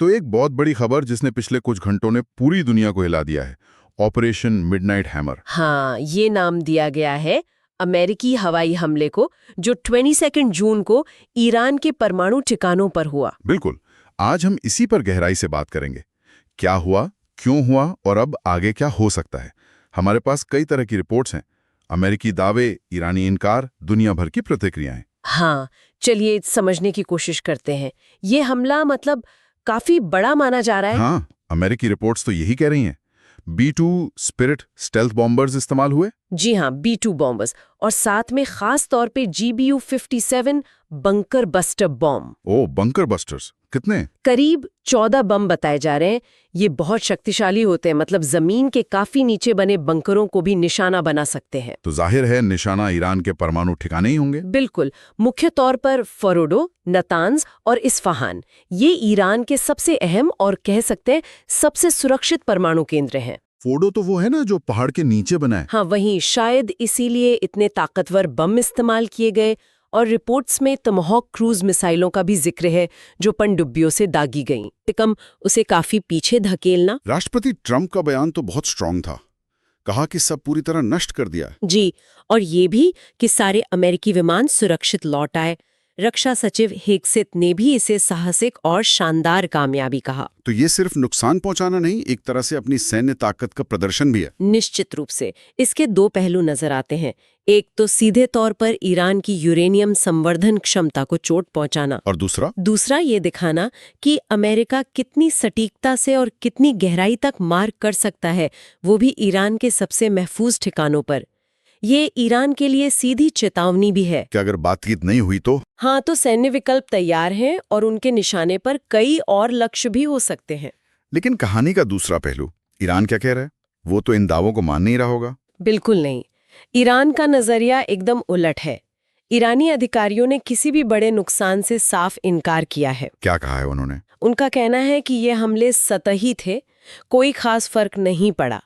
तो एक बहुत बड़ी खबर जिसने पिछले कुछ घंटों ने पूरी दुनिया को हिला दिया है, ऑपरेशन मिडनाइट हैमर। हाँ, ये नाम दिया गया है अमेरिकी हवाई हमले को, जो 22 जून को ईरान के परमाणु ठिकानों पर हुआ। बिल्कुल, आज हम इसी पर गहराई से बात करेंगे। क्या हुआ, क्यों हुआ और अब आगे क्या हो सकता है। हमारे पास कई तरह की रिपोर्ट्स हैं, अमेरिकी दावे, ईरानी इनकार, दुनिया भर की प्रतिक्रियाएं। हाँ, चलिए समझने की कोशिश करते हैं। ये हमला मतलब काफी बड़ा माना जा रहा है। हाँ, अमेरिकी रिपोर्ट्स तो यही कह रही हैं। B-2 स्पिरिट स्टेल्थ बॉम्बर्स इस्तेमाल हुए। जी हाँ, B-2 बॉम्बर्स और साथ में खास तौर पे GBU-57 बंकर बस्टर बॉम्ब। ओ, बंकर बस्टर्स कितने? करीब 14 बम बताए जा रहे हैं। ये बहुत शक्तिशाली होते हैं, मतलब जमीन के काफी नीचे बने बंकरों को भी निशाना बना सकते हैं। तो जाहिर है निशाना ईरान के परमाणु ठिकाने ही होंगे। बिल्कुल, मुख्य तौर पर फरोडो, नतांज और इस्फहान, ये ईरान के सबसे अहम और कह सकते हैं सबसे सुरक्षित परमाणु केंद्र हैं। फोर्डो तो वो है ना जो पहाड़ के नीचे बना है। हाँ, वहीं शायद इसीलिए इतने ताकतवर बम इस्तेमाल किए गए। और रिपोर्ट्स में टमाहॉक क्रूज मिसाइलों का भी जिक्र है, जो पनडुब्बियों से दागी गईं। कम उसे काफी पीछे धकेलना। राष्ट्रपति ट्रंप का बयान तो बहुत स्ट्रांग था, कहा कि सब पूरी तरह नष्ट कर दिया। जी, और ये भी कि सारे अमेरिकी विमान सुरक्षित लौट आए। रक्षा सचिव हेगसेथ ने भी इसे साहसिक और शानदार कामयाबी कहा। तो ये सिर्फ नुकसान पहुंचाना नहीं, एक तरह से अपनी सैन्य ताकत का प्रदर्शन भी है। निश्चित रूप से इसके दो पहलू नजर आते हैं। एक तो सीधे तौर पर ईरान की यूरेनियम संवर्धन क्षमता को चोट पहुंचाना, और दूसरा ये दिखाना कि अमेरिका कितनी सटीकता से और कितनी गहराई तक मार कर सकता है, वो भी ईरान के सबसे महफूज ठिकानों पर। ये ईरान के लिए सीधी चेतावनी भी है कि अगर बातचीत नहीं हुई तो हाँ, तो सैन्य विकल्प तैयार हैं और उनके निशाने पर कई और लक्ष्य भी हो सकते हैं। लेकिन कहानी का दूसरा पहलू, ईरान क्या कह रहा है? वो तो इन दावों को मान नहीं रहा होगा। बिल्कुल नहीं, ईरान का नजरिया एकदम उलट है। ईरानी अधिकारियों ने किसी भी बड़े नुकसान से साफ इनकार किया है। क्या कहा है उन्होंने? उनका कहना है कि ये हमले सतही थे, कोई खास फर्क नहीं पड़ा।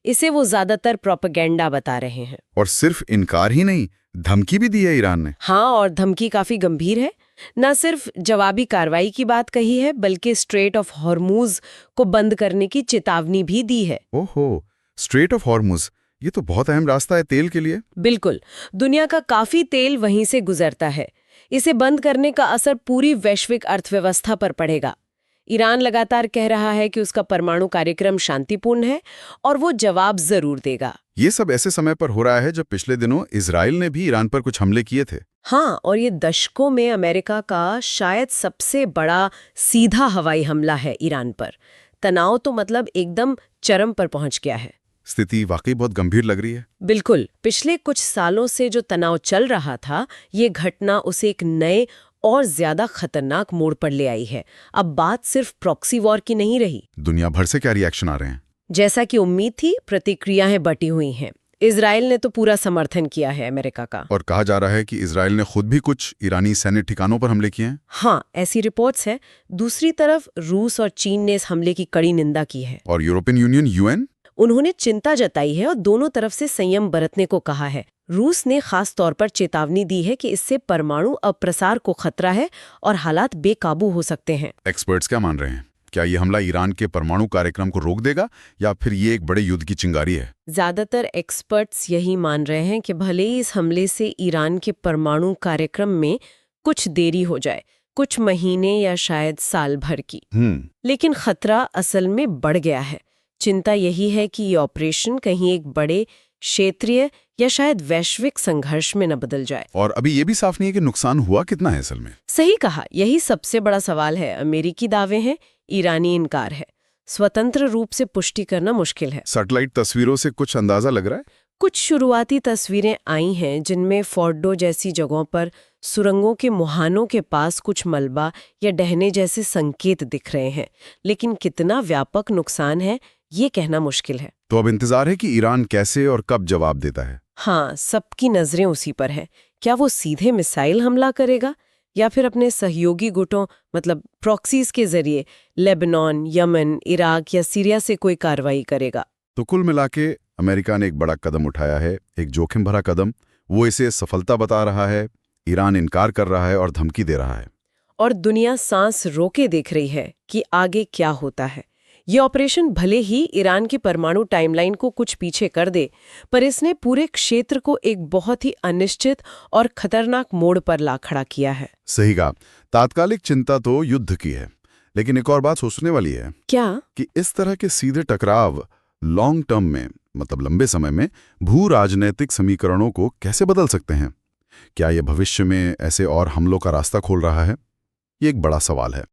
इसे वो ज्यादातर प्रोपेगेंडा बता रहे हैं। और सिर्फ इनकार ही नहीं, धमकी भी दी है ईरान ने। हाँ, और धमकी काफी गंभीर है। न सिर्फ जवाबी कार्रवाई की बात कही है, बल्कि स्ट्रेट ऑफ हॉर्मुज को बंद करने की चेतावनी भी दी है। ओहो, स्ट्रेट ऑफ हॉर्मुज, ये तो बहुत अहम रास्ता है तेल के लिए। बिल्कुल, दुनिया का काफी तेल वहीं से गुजरता है। इसे बंद करने का असर पूरी वैश्विक अर्थव्यवस्था पर पड़ेगा। ईरान लगातार कह रहा है कि उसका परमाणु कार्यक्रम शांतिपूर्ण है और वो जवाब जरूर देगा। ये सब ऐसे समय पर हो रहा है जब पिछले दिनों इजराइल ने भी ईरान पर कुछ हमले किए थे। हाँ, और ये दशकों में अमेरिका का शायद सबसे बड़ा सीधा हवाई हमला है ईरान पर। तनाव तो मतलब एकदम चरम पर पहुंच गया है। स्थिति वाकई बहुत गंभीर लग रही है। बिल्कुल, पिछले कुछ सालों से जो तनाव चल रहा था, ये घटना उसे एक नए और ज्यादा खतरनाक मोड़ पर ले आई है। अब बात सिर्फ प्रॉक्सी वॉर की नहीं रही। दुनिया भर से क्या रिएक्शन आ रहे हैं? जैसा कि उम्मीद थी, प्रतिक्रियाएं बटी हुई हैं। इजराइल ने तो पूरा समर्थन किया है अमेरिका का। और कहा जा रहा है कि इजराइल ने खुद भी कुछ ईरानी सैन्य ठिकानों पर हमले किए हैं। हाँ, ऐसी रिपोर्ट्स हैं। दूसरी तरफ रूस और चीन ने इस हमले की कड़ी निंदा की है। और यूरोपियन यूनियन, यूएन, उन्होंने चिंता जताई है और दोनों तरफ से संयम बरतने को कहा है। रूस ने खास तौर पर चेतावनी दी है कि इससे परमाणु अप्रसार को खतरा है और हालात बेकाबू हो सकते हैं। एक्सपर्ट्स क्या मान रहे हैं? क्या ये हमला ईरान के परमाणु कार्यक्रम को रोक देगा या फिर ये एक बड़े युद्ध की चिंगारी है? ज्यादातर एक्सपर्ट्स यही मान रहे हैं कि भले ही इस हमले से ईरान के परमाणु कार्यक्रम में कुछ देरी हो जाए, कुछ महीने या शायद साल भर की, लेकिन खतरा असल में बढ़ गया है। चिंता यही है कि ये ऑपरेशन कहीं एक बड़े क्षेत्रीय या शायद वैश्विक संघर्ष में न बदल जाए। और अभी ये भी साफ नहीं है कि नुकसान हुआ कितना है असल में। सही कहा, यही सबसे बड़ा सवाल है। अमेरिकी दावे हैं, ईरानी इनकार है। स्वतंत्र रूप से पुष्टि करना मुश्किल है। सैटेलाइट तस्वीरों से कुछ अंदाजा लग रहा है। कुछ शुरुआती तस्वीरें आई हैं जिनमें फोर्डो जैसी जगहों पर सुरंगों के मुहानों के पास कुछ मलबा या डहने जैसे संकेत दिख रहे हैं, लेकिन कितना व्यापक नुकसान है ये कहना मुश्किल है। तो अब इंतजार है कि ईरान कैसे और कब जवाब देता है। हाँ, सबकी नजरें उसी पर है। क्या वो सीधे मिसाइल हमला करेगा या फिर अपने सहयोगी गुटों मतलब प्रॉक्सीज के जरिए लेबनान, यमन, इराक या सीरिया से कोई कार्रवाई करेगा? तो कुल मिलाके अमेरिका ने एक बड़ा कदम उठाया है, एक जोखिम भरा कदम। वो इसे सफलता बता रहा है, ईरान इनकार कर रहा है और धमकी दे रहा है। और दुनिया सांस रोके देख रही है कि आगे क्या होता है। ये ऑपरेशन भले ही ईरान की परमाणु टाइमलाइन को कुछ पीछे कर दे, पर इसने पूरे क्षेत्र को एक बहुत ही अनिश्चित और खतरनाक मोड़ पर ला खड़ा किया है। सही कहा। तात्कालिक चिंता तो युद्ध की है, लेकिन एक और बात सोचने वाली है क्या? कि इस तरह के सीधे टकराव लॉन्ग टर्म में, मतलब लंबे समय में, भू राजनैतिक समीकरणों को कैसे बदल सकते हैं? क्या ये भविष्य में ऐसे और हमलों का रास्ता खोल रहा है? ये एक बड़ा सवाल है।